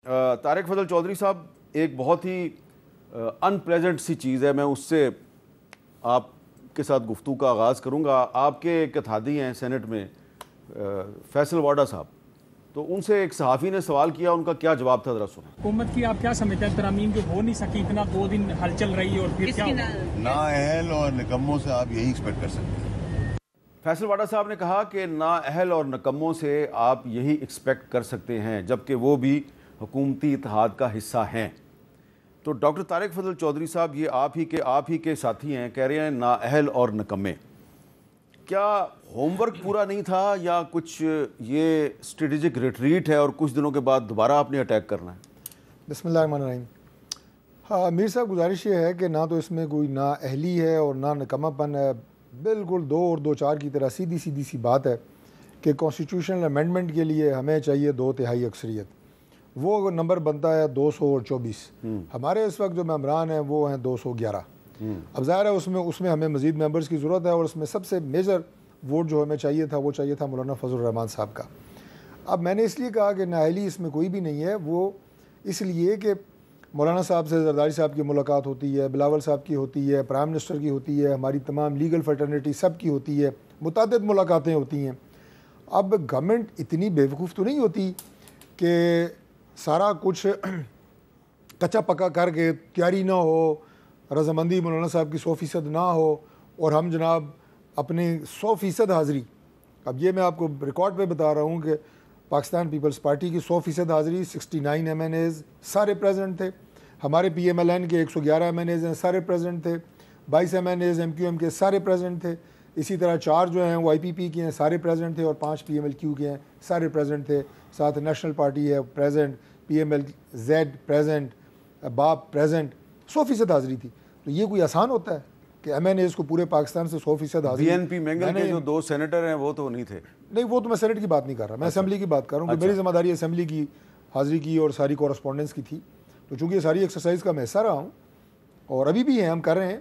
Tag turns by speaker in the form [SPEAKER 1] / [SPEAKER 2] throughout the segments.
[SPEAKER 1] طارق فضل چودھری صاحب، ایک بہت ہی ان پلیزنٹ سی چیز ہے، میں اس سے آپ کے ساتھ گفتگو کا آغاز کروں گا. آپ کے ایک اتحادی ہیں سینٹ میں فیصل واڈا صاحب، تو ان سے ایک صحافی نے سوال کیا، ان کا کیا جواب تھا، ذرا سنیں.
[SPEAKER 2] حکومت کی آپ کیا سمجھتے ہیں ترامیم جو ہو نہیں سکی، اتنا 2 دن ہلچل رہی ہے، اور پھر کیا
[SPEAKER 3] نااہل اور نکموں سے آپ یہی ایکسپیکٹ کر سکتے ہیں؟
[SPEAKER 1] فیصل واڈا صاحب نے کہا کہ نااہل اور نکموں سے آپ یہی ایکسپیکٹ کر سکتے ہیں، جبکہ وہ بھی حکومتی اتحاد کا حصہ ہیں. تو ڈاکٹر طارق فضل چودھری صاحب، یہ آپ ہی کے ساتھی ہیں، کہہ رہے ہیں نااہل اور نکمے. کیا ہوم ورک پورا نہیں تھا، یا کچھ یہ اسٹریٹجک ریٹریٹ ہے اور کچھ دنوں کے بعد دوبارہ آپ نے اٹیک کرنا ہے؟
[SPEAKER 4] بسم اللہ الرحمن الرحیم. ہاں میر صاحب، گزارش یہ ہے کہ نہ تو اس میں کوئی نااہلی ہے اور نہ نکمہ پن ہے. بالکل 2 اور 2 4 کی طرح سیدھی سی بات ہے کہ کانسٹیٹیوشنل امینڈمنٹ کے لیے ہمیں چاہیے 2/3 اکثریت. وہ نمبر بنتا ہے 224. ہمارے اس وقت جو ممبران ہیں وہ ہیں 211. اب ظاہر ہے اس میں ہمیں مزید ممبرز کی ضرورت ہے، اور اس میں سب سے میجر ووٹ جو ہمیں چاہیے تھا وہ چاہیے تھا مولانا فضل الرحمان صاحب کا. اب میں نے اس لیے کہا کہ نااہلی اس میں کوئی بھی نہیں ہے، وہ اس لیے کہ مولانا صاحب سے زرداری صاحب کی ملاقات ہوتی ہے، بلاول صاحب کی ہوتی ہے، پرائم منسٹر کی ہوتی ہے، ہماری تمام لیگل فرٹرنیٹی سب کی ہوتی ہے، متعدد ملاقاتیں ہوتی ہیں. اب گورنمنٹ اتنی بیوقوف تو نہیں ہوتی کہ سارا کچھ کچا پکا کر کے تیاری نہ ہو، رضامندی مولانا صاحب کی 100% نہ ہو، اور ہم جناب اپنے 100% حاضری. اب یہ میں آپ کو ریکارڈ پہ بتا رہا ہوں کہ پاکستان پیپلز پارٹی کی 100% حاضری، 69 MNAs سارے پریزنٹ تھے. ہمارے PMLN کے 111 MNAs ہیں، سارے پریزنٹ تھے. 22 MNAs MQM کے سارے پریزنٹ تھے. اسی طرح 4 جو ہیں وہ IPP کے ہیں، سارے پریزنٹ تھے، اور 5 PMLQ کے ہیں، سارے پریزنٹ تھے. ساتھ نیشنل پارٹی ہے پریزنٹ، PMLZ پریزنٹ، باپ پریزنٹ. 100% حاضری تھی. تو یہ کوئی آسان ہوتا ہے کہ MNAs کو پورے پاکستان سے 100% حاضری؟
[SPEAKER 1] BNP مینگل کے جو 2 سینیٹر ہیں وہ تو نہیں تھے.
[SPEAKER 4] نہیں، وہ تو میں سینٹ کی بات نہیں کر رہا، میں اسمبلی کی بات کر رہا ہوں کہ میری ذمہ داری اسمبلی کی حاضری کی اور ساری کورسپونڈنس کی تھی. تو چونکہ یہ ساری ایکسرسائز کا میں حصہ رہا ہوں، اور ابھی بھی ہیں، ہم کر رہے ہیں.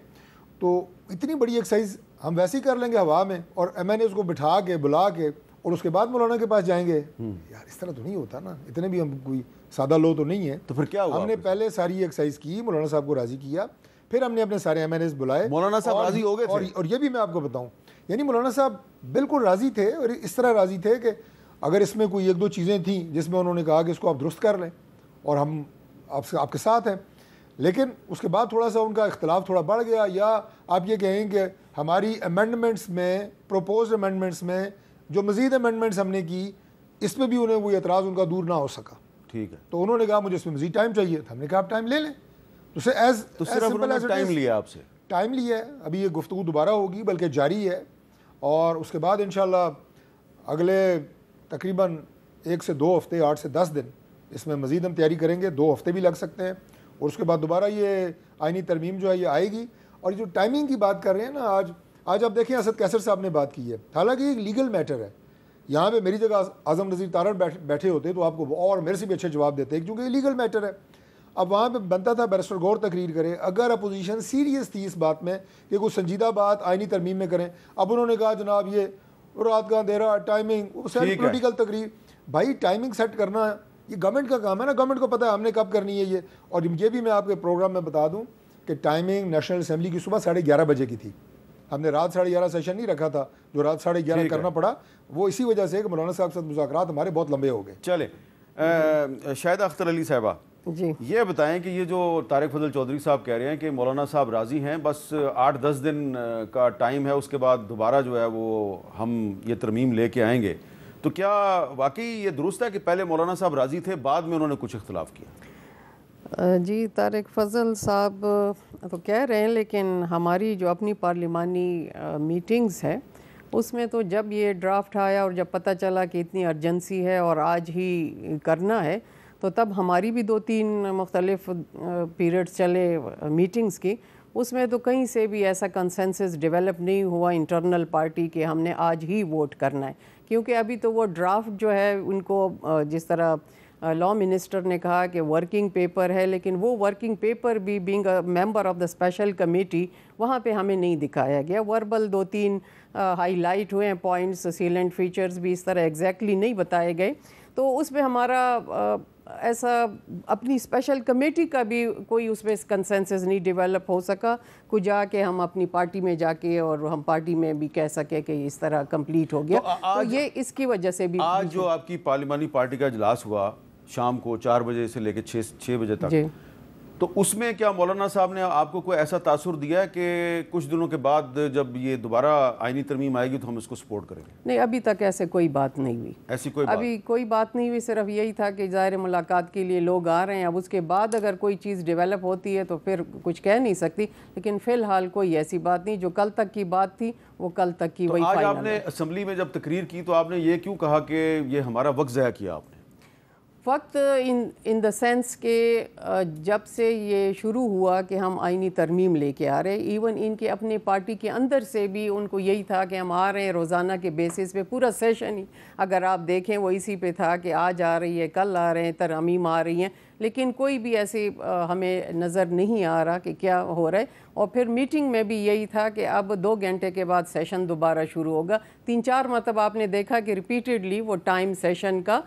[SPEAKER 4] تو اتنی بڑی ایکسرسائز ہم ویسے ہی کر لیں گے ہوا میں، اور MNAs کو بٹھا کے بلا کے اور اس کے بعد مولانا کے پاس جائیں گے؟ یار اس طرح تو نہیں ہوتا نا، اتنے بھی ہم کوئی سادہ لوگ تو نہیں ہیں.
[SPEAKER 1] تو پھر کیا ہوا؟
[SPEAKER 4] ہم نے پہلے ساری ایکسرسائز کی، مولانا صاحب کو راضی کیا، پھر ہم نے اپنے سارے MNAs بلائے.
[SPEAKER 1] مولانا صاحب راضی ہو گئے تھے؟
[SPEAKER 4] اور یہ بھی میں آپ کو بتاؤں، یعنی مولانا صاحب بالکل راضی تھے، اور اس طرح راضی تھے کہ اگر اس میں کوئی 1-2 چیزیں تھیں جس میں انہوں نے کہا کہ اس کو آپ درست کر لیں اور ہم آپ کے ساتھ ہیں. لیکن اس کے بعد تھوڑا سا ان کا اختلاف تھوڑا بڑھ گیا، یا آپ یہ کہیں کہ ہماری امینڈمنٹس میں، پروپوزڈ امینڈمنٹس میں جو مزید امینڈمنٹس ہم نے کی، اس پہ بھی انہیں وہ اعتراض ان کا دور نہ ہو سکا.
[SPEAKER 1] ٹھیک ہے.
[SPEAKER 4] تو انہوں نے کہا مجھے اس میں مزید ٹائم چاہیے تھا. ہم نے کہا آپ ٹائم لے لیں.
[SPEAKER 1] تو صرف انہوں نے ٹائم لیا آپ سے؟
[SPEAKER 4] ٹائم لیا ہے. ابھی یہ گفتگو دوبارہ ہوگی، بلکہ جاری ہے، اور اس کے بعد انشاءاللہ اگلے تقریباً 1 سے 2 ہفتے، 8 سے 10 دن اس میں مزید ہم تیاری کریں گے. 2 ہفتے بھی لگ سکتے ہیں، اور اس کے بعد دوبارہ یہ آئینی ترمیم جو ہے یہ آئے گی. اور جو ٹائمنگ کی بات کر رہے ہیں نا، آج آپ دیکھیں اسد کیسر صاحب نے بات کی ہے، حالانکہ یہ لیگل میٹر ہے. یہاں پہ میری جگہ اعظم نذیر تارڑ بیٹھے ہوتے تو آپ کو اور میرے سے بھی اچھے جواب دیتے، کیونکہ یہ لیگل میٹر ہے. اب وہاں پہ بنتا تھا بیرسٹر غور تقریر کرے، اگر اپوزیشن سیریس تھی اس بات میں کہ کوئی سنجیدہ بات آئینی ترمیم میں کریں. اب انہوں نے کہا جناب یہ رات کا اندھیرا، ٹائمنگ، پولیٹیکل تقریر. بھائی ٹائمنگ سیٹ کرنا یہ گورنمنٹ کا کام ہے نا، گورنمنٹ کو پتہ ہے ہم نے کب کرنی ہے یہ. اور یہ بھی میں آپ کے پروگرام میں بتا دوں کہ ٹائمنگ نیشنل اسمبلی کی صبح 11:30 بجے کی تھی. ہم نے رات 11:30 سیشن نہیں رکھا تھا، جو رات 11:30 کرنا پڑا وہ اسی وجہ سے کہ مولانا صاحب کے ساتھ مذاکرات ہمارے بہت لمبے ہو گئے.
[SPEAKER 1] چلے شاہدہ اختر علی صاحبہ،
[SPEAKER 5] جی
[SPEAKER 1] یہ بتائیں کہ یہ جو طارق فضل چودھری صاحب کہہ رہے ہیں کہ مولانا صاحب راضی ہیں، بس 8-10 دن کا ٹائم ہے، اس کے بعد دوبارہ جو ہے وہ ہم یہ ترمیم لے کے آئیں گے، تو کیا واقعی یہ درست ہے کہ پہلے مولانا صاحب راضی تھے، بعد میں انہوں نے کچھ اختلاف کیا؟
[SPEAKER 5] جی طارق فضل صاحب تو کہہ رہے ہیں، لیکن ہماری جو اپنی پارلیمانی میٹنگز ہے اس میں تو جب یہ ڈرافٹ آیا اور جب پتہ چلا کہ اتنی ارجنسی ہے اور آج ہی کرنا ہے، تو تب ہماری بھی 2-3 مختلف پیریڈز چلے میٹنگز کی. اس میں تو کہیں سے بھی ایسا کنسنسس ڈیولپ نہیں ہوا انٹرنل پارٹی کہ ہم نے آج ہی ووٹ کرنا ہے، کیونکہ ابھی تو وہ ڈرافٹ جو ہے ان کو جس طرح لاء منسٹر نے کہا کہ ورکنگ پیپر ہے، لیکن وہ ورکنگ پیپر بھی being a member of the special committee وہاں پہ ہمیں نہیں دکھایا گیا. وربل 2-3 ہائی لائٹ ہوئے ہیں پوائنٹس، سیلنٹ فیچرز بھی اس طرح ایگزیکٹلی نہیں بتائے گئے. تو اس پہ ہمارا ایسا اپنی اسپیشل کمیٹی کا بھی کوئی اس میں کنسنسس نہیں ڈیولپ ہو سکا کو جا کے ہم اپنی پارٹی میں جا کے اور ہم پارٹی میں بھی کہہ سکے کہ اس طرح کمپلیٹ ہو گیا. تو یہ اس کی وجہ سے بھی
[SPEAKER 1] آج جو آپ کی پارلیمانی پارٹی کا اجلاس ہوا شام کو 4 بجے سے لے کے 6 بجے تک, تو اس میں کیا مولانا صاحب نے آپ کو کوئی ایسا تاثر دیا ہے کہ کچھ دنوں کے بعد جب یہ دوبارہ آئینی ترمیم آئے گی تو ہم اس کو سپورٹ کریں گے؟
[SPEAKER 5] نہیں, ابھی تک ایسے کوئی بات نہیں ہوئی.
[SPEAKER 1] ایسی کوئی بات
[SPEAKER 5] ابھی کوئی بات نہیں ہوئی, صرف یہی تھا کہ ظاہر ملاقات کے لیے لوگ آ رہے ہیں. اب اس کے بعد اگر کوئی چیز ڈیولپ ہوتی ہے تو پھر کچھ کہہ نہیں سکتی, لیکن فی الحال کوئی ایسی بات نہیں. جو کل تک کی بات تھی وہ کل تک کی وہی
[SPEAKER 1] فائنل.
[SPEAKER 5] فائنل.
[SPEAKER 1] آج آپ نے اسمبلی میں جب تقریر کی تو آپ نے یہ کیوں کہا کہ یہ ہمارا وقت ضائع کیا آپ نے؟
[SPEAKER 5] وقت ان دا سینس کہ جب سے یہ شروع ہوا کہ ہم آئینی ترمیم لے کے آ رہے, ایون ان کے اپنے پارٹی کے اندر سے بھی ان کو یہی تھا کہ ہم آ رہے ہیں روزانہ کے بیسس پہ. پورا سیشن ہی اگر آپ دیکھیں وہ اسی پہ تھا کہ آج آ رہی ہے, کل آ رہے ہیں, ترامیم آ رہی ہیں, لیکن کوئی بھی ایسے ہمیں نظر نہیں آ رہا کہ کیا ہو رہا ہے. اور پھر میٹنگ میں بھی یہی تھا کہ اب 2 گھنٹے کے بعد سیشن دوبارہ شروع ہوگا. 3-4 مرتبہ آپ نے دیکھا کہ ریپیٹڈلی وہ ٹائم سیشن کا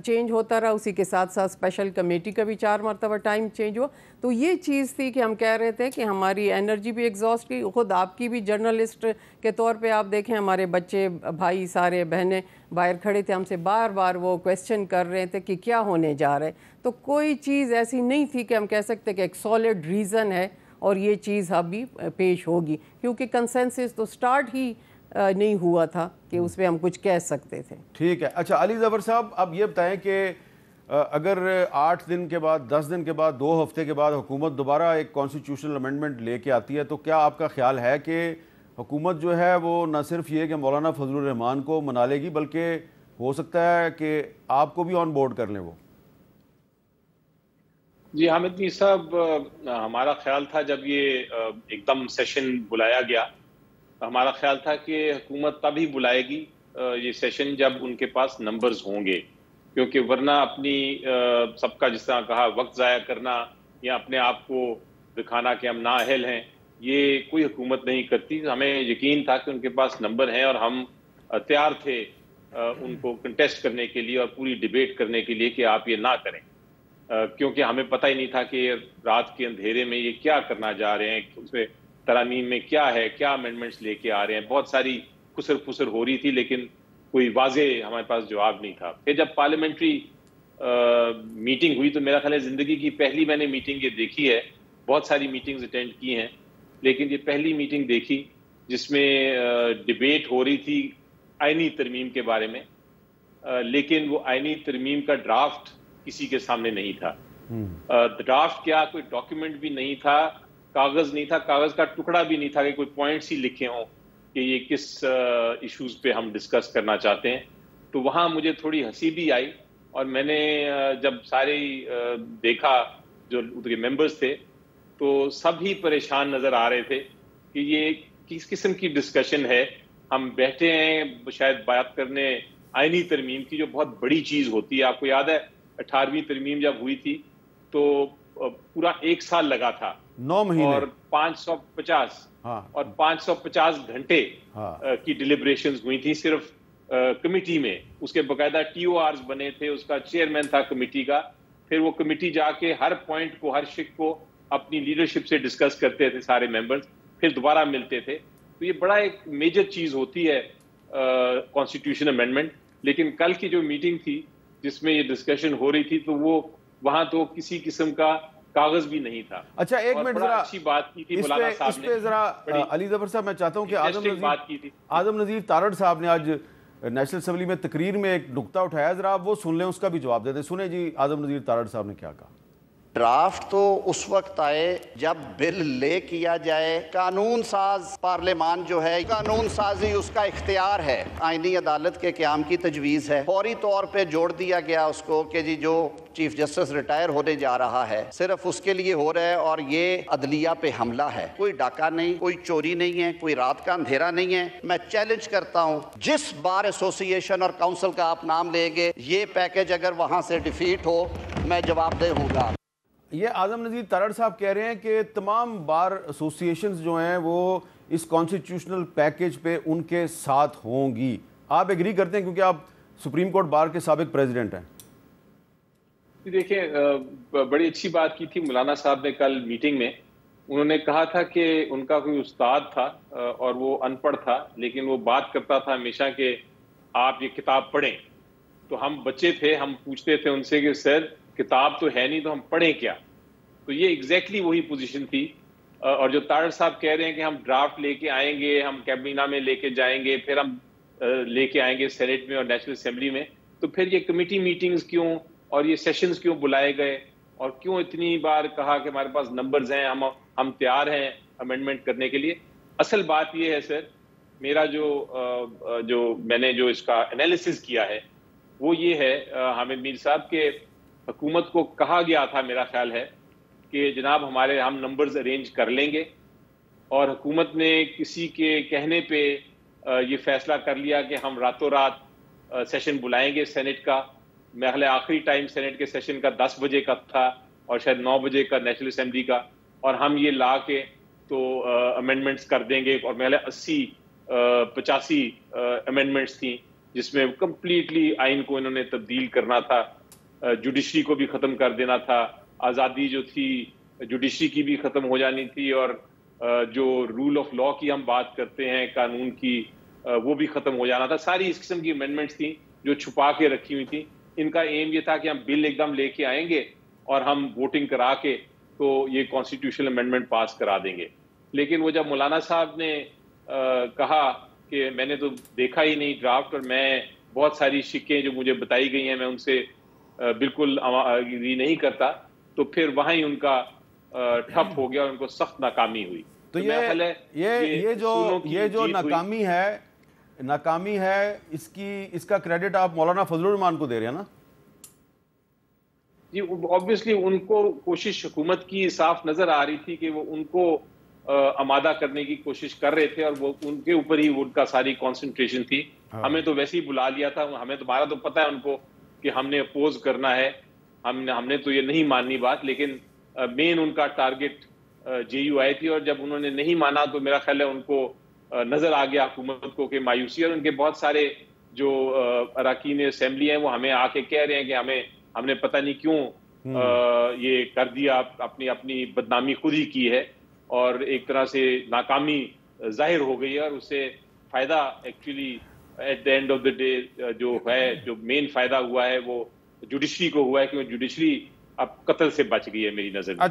[SPEAKER 5] چینج ہوتا رہا. اسی کے ساتھ ساتھ اسپیشل کمیٹی کا بھی 4 مرتبہ ٹائم چینج ہوا. تو یہ چیز تھی کہ ہم کہہ رہے تھے کہ ہماری انرجی بھی ایگزاسٹ کی. خود آپ کی بھی جرنلسٹ کے طور پہ آپ دیکھیں, ہمارے بچے بھائی سارے بہنیں باہر کھڑے تھے, ہم سے بار بار وہ کویسچن کر رہے تھے کہ کیا ہونے جا رہا ہے. تو کوئی چیز ایسی نہیں تھی کہ ہم کہہ سکتے کہ ایک سالڈ ریزن ہے اور یہ چیز ابھی پیش ہوگی, کیونکہ کنسنسس تو سٹارٹ ہی نہیں ہوا تھا کہ اس پہ ہم کچھ کہہ سکتے تھے.
[SPEAKER 1] ٹھیک ہے. اچھا علی ظفر صاحب, اب یہ بتائیں کہ اگر 8 دن کے بعد, 10 دن کے بعد, 2 ہفتے کے بعد حکومت دوبارہ ایک کانسٹیٹیوشنل امینڈمنٹ لے کے آتی ہے تو کیا آپ کا خیال ہے کہ حکومت جو ہے وہ نہ صرف یہ کہ مولانا فضل الرحمان کو منا لے گی بلکہ ہو سکتا ہے کہ آپ کو بھی آن بورڈ کر لیں وہ؟
[SPEAKER 6] جی حامد میر صاحب, ہمارا خیال تھا جب یہ ایک دم سیشن بلایا گیا, ہمارا خیال تھا کہ حکومت تبھی بلائے گی یہ سیشن جب ان کے پاس نمبرز ہوں گے, کیونکہ ورنہ اپنی سب کا جس طرح کہا وقت ضائع کرنا یا اپنے آپ کو دکھانا کہ ہم نااہل ہیں, یہ کوئی حکومت نہیں کرتی. ہمیں یقین تھا کہ ان کے پاس نمبر ہیں اور ہم تیار تھے ان کو کنٹیسٹ کرنے کے لیے اور پوری ڈیبیٹ کرنے کے لیے کہ آپ یہ نہ کریں, کیونکہ ہمیں پتہ ہی نہیں تھا کہ رات کے اندھیرے میں یہ کیا کرنا جا رہے ہیں, اس میں ترامیم میں کیا ہے, کیا امینڈمنٹس لے کے آ رہے ہیں. بہت ساری خسر پھسر ہو رہی تھی لیکن کوئی واضح ہمارے پاس جواب نہیں تھا. پھر جب پارلیمنٹری میٹنگ ہوئی تو میرا خیال ہے زندگی کی پہلی میں نے میٹنگ یہ دیکھی ہے, بہت ساری میٹنگز اٹینڈ کی ہیں لیکن یہ پہلی میٹنگ دیکھی جس میں ڈیبیٹ ہو رہی تھی آئینی ترمیم کے بارے میں, لیکن وہ آئینی ترمیم کا ڈرافٹ کسی کے سامنے نہیں تھا. ڈرافٹ کیا, کوئی ڈاکیومنٹ بھی نہیں تھا, کاغذ نہیں تھا, کاغذ کا ٹکڑا بھی نہیں تھا کہ کوئی پوائنٹس ہی لکھے ہوں کہ یہ کس ایشوز پہ ہم ڈسکس کرنا چاہتے ہیں. تو وہاں مجھے تھوڑی ہنسی بھی آئی اور میں نے جب سارے دیکھا جو ادھر کے ممبرز تھے تو سب ہی پریشان نظر آ رہے تھے کہ یہ کس قسم کی ڈسکشن ہے. ہم بیٹھے ہیں شاید بات کرنے آئینی ترمیم کی جو بہت بڑی چیز ہوتی ہے. آپ کو یاد ہے 18ویں ترمیم جب ہوئی تھی تو پورا 1 سال لگا تھا,
[SPEAKER 1] 9 مہینے
[SPEAKER 6] اور 550 گھنٹے کی ڈیلیبریشنز ہوئی تھی صرف کمیٹی میں. اس کے باقاعدہ TORs بنے تھے, اس کا چیئرمین تھا کمیٹی کا. پھر وہ کمیٹی جا کے ہر پوائنٹ کو, ہر شک کو اپنی لیڈرشپ سے ڈسکس کرتے تھے سارے ممبرز, پھر دوبارہ ملتے تھے. تو یہ بڑا ایک میجر چیز ہوتی ہے کانسٹیٹیوشن امینڈمنٹ. لیکن کل کی جو میٹنگ تھی جس میں یہ ڈسکشن ہو رہی تھی تو وہ وہاں تو کسی قسم کا کاغذ بھی نہیں تھا.
[SPEAKER 1] اچھا ایک منٹ ذرا
[SPEAKER 6] اچھی بات کی تھی مولانا صاحب نے,
[SPEAKER 1] ذرا علی ظفر صاحب میں چاہتا ہوں کہ اعظم نذیر تارڑ صاحب نے آج نیشنل اسمبلی میں تقریر میں ایک نقطہ اٹھایا, ذرا آپ وہ سن لیں, اس کا بھی جواب دے دیں. سنیں جی اعظم نذیر تارڑ صاحب نے کیا کہا.
[SPEAKER 7] ڈرافٹ تو اس وقت آئے جب بل لے کیا جائے. قانون ساز پارلیمان جو ہے, قانون سازی اس کا اختیار ہے, آئینی عدالت کے قیام کی تجویز ہے. فوری طور پہ جوڑ دیا گیا اس کو کہ جی جو چیف جسٹس ریٹائر ہونے جا رہا ہے صرف اس کے لیے ہو رہا ہے اور یہ عدلیہ پہ حملہ ہے. کوئی ڈاکہ نہیں, کوئی چوری نہیں ہے, کوئی رات کا اندھیرا نہیں ہے. میں چیلنج کرتا ہوں جس بار ایسوسی ایشن اور کاؤنسل کا آپ نام لیں گے, یہ پیکج اگر وہاں سے ڈیفیٹ ہو میں جواب دہ ہوں گا.
[SPEAKER 1] یہ اعظم نذیر تارڑ صاحب کہہ رہے ہیں کہ تمام بار ایسوسیشنز جو ہیں وہ اس کانسٹیٹیوشنل پیکج پہ ان کے ساتھ ہوں گی. آپ ایگری کرتے ہیں کیونکہ آپ سپریم کورٹ بار کے سابق پریزیڈنٹ ہیں؟
[SPEAKER 6] دیکھیں بڑی اچھی بات کی تھی مولانا صاحب نے کل میٹنگ میں. انہوں نے کہا تھا کہ ان کا کوئی استاد تھا اور وہ ان پڑھ تھا, لیکن وہ بات کرتا تھا ہمیشہ کہ آپ یہ کتاب پڑھیں. تو ہم بچے تھے, ہم پوچھتے تھے ان سے کہ سر کتاب تو ہے نہیں تو ہم پڑھیں کیا. تو یہ ایگزیکٹلی وہی پوزیشن تھی. اور جو طاہر صاحب کہہ رہے ہیں کہ ہم ڈرافٹ لے کے آئیں گے, ہم کیبینہ میں لے کے جائیں گے, پھر ہم لے کے آئیں گے سینیٹ میں اور نیشنل اسمبلی میں, تو پھر یہ کمیٹی میٹنگز کیوں اور یہ سیشنز کیوں بلائے گئے, اور کیوں اتنی بار کہا کہ ہمارے پاس نمبرز ہیں, ہم تیار ہیں امینڈمنٹ کرنے کے لیے. اصل بات یہ ہے سر, میرا جو میں نے جو اس کا انالیسس کیا ہے وہ یہ ہے حامد میر صاحب کہ حکومت کو کہا گیا تھا, میرا خیال ہے کہ جناب ہم نمبرز ارینج کر لیں گے, اور حکومت نے کسی کے کہنے پہ یہ فیصلہ کر لیا کہ ہم راتوں رات سیشن بلائیں گے سینٹ کا. میں خیال آخری ٹائم سینٹ کے سیشن کا 10 بجے کا تھا اور شاید 9 بجے کا نیشنل اسمبلی کا, اور ہم یہ لا کے تو امینڈمنٹس کر دیں گے. اور میں 85 امینڈمنٹس تھیں جس میں کمپلیٹلی آئین کو انہوں نے تبدیل کرنا تھا, جوڈیشری کو بھی ختم کر دینا تھا, آزادی جو تھی جوڈیشری کی بھی ختم ہو جانی تھی, اور جو رول آف لا کی ہم بات کرتے ہیں قانون کی وہ بھی ختم ہو جانا تھا. ساری اس قسم کی امینڈمنٹس تھیں جو چھپا کے رکھی ہوئی تھیں. ان کا ایم یہ تھا کہ ہم بل ایک دم لے کے آئیں گے اور ہم ووٹنگ کرا کے تو یہ کانسٹیٹیوشنل امینڈمنٹ پاس کرا دیں گے. لیکن وہ جب مولانا صاحب نے کہا کہ میں نے تو دیکھا ہی نہیں ڈرافٹ, اور میں بہت ساری شکیں جو مجھے بتائی گئی ہیں میں ان سے بالکل اگری نہیں کرتا, تو پھر وہیں ان کا ٹھپ ہو گیا اور ان کو سخت ناکامی ہوئی.
[SPEAKER 1] تو یہ جو ناکامی ہے اس کا کریڈٹ آپ مولانا فضل الرحمان کو دے رہے ہیں نا؟
[SPEAKER 6] جی obviously ان کو کوشش حکومت کی صاف نظر آ رہی تھی کہ وہ ان کو آمادہ کرنے کی کوشش کر رہے تھے, اور وہ ان کے اوپر ہی ان کا ساری کانسنٹریشن تھی. ہمیں تو ویسے ہی بلا لیا تھا, ہمیں تمہارا تو پتہ ہے ان کو کہ ہم نے اپوز کرنا ہے, ہم نے تو یہ نہیں ماننی بات. لیکن مین ان کا ٹارگٹ جے یو آئی تھی, اور جب انہوں نے نہیں مانا تو میرا خیال ہے ان کو نظر آ گیا حکومت کو کہ مایوسی, اور ان کے بہت سارے جو اراکین اسمبلی ہیں وہ ہمیں آ کے کہہ رہے ہیں کہ ہم نے پتہ نہیں کیوں یہ کر دیا, اپنی بدنامی خود ہی کی ہے, اور ایک طرح سے ناکامی ظاہر ہو گئی ہے, اور اس سے فائدہ actually at the end of the day جو مین فائدہ ہوا ہے وہ جوڈیشری کو ہوا ہے, کیونکہ جوڈیشری اب قتل سے بچ گئی ہے میری نظر میں.